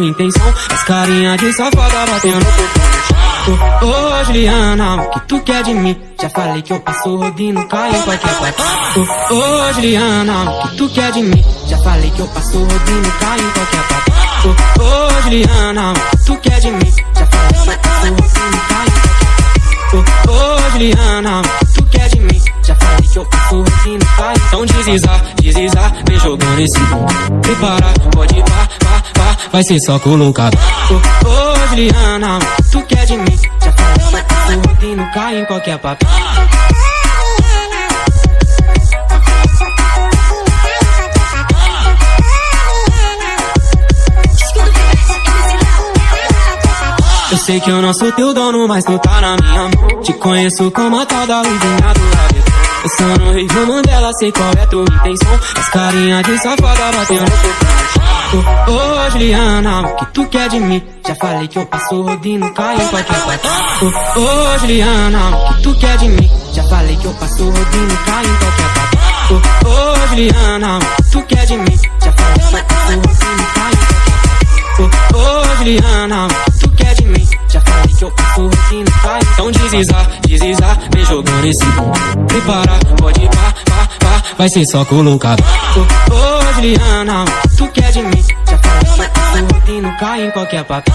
intenção, as carinha de safada batendo Ô Juliana, o que tu quer de mim? Já falei que eu passo rodinho, cai em qualquer parte. Ô Juliana, o que tu quer de mim? Já falei que eu passo rodinho, cai em qualquer parte. Ô Juliana, o que tu quer de mim? Já falei que eu passo rodinho, cai em qualquer parte. Ô Juliana, o que tu quer de mim? Já falei que eu passo rodinho, cai. Então deslizar, vem jogando esse bumbum. Prepara, pode ir, vai ser só colocado. Ô Juliana, o que tu quer de mim? Já falei que eu passo rodinho, cai em qualquer papo. Eu sei que eu não sou teu dono, mas tu tá na minha mão. Te conheço como a tal da luzinha do rabetão. Eu sou no Rio Mandela, sei qual é tua intenção. As carinha de safada batendo Ô Juliana, o que tu quer de mim? Já falei que eu passo rodinho, cai em qualquer parte. Ô Juliana, o que tu quer de mim? Já falei que eu passo rodinho, cai em qualquer parte. Ô Juliana, o que tu quer de mim? Já falei que eu passo rodinho, cai em qualquer parte. Ô Juliana, o que tu quer de mim? Já falei que eu passo rodinho, cai. Então deslizar, vem jogando esse bumbum. Prepara, pode ir, vai ser só colocado. Ô Juliana, o que tu quer de mim? Já falei que eu passo rodinho, cai em qualquer papo.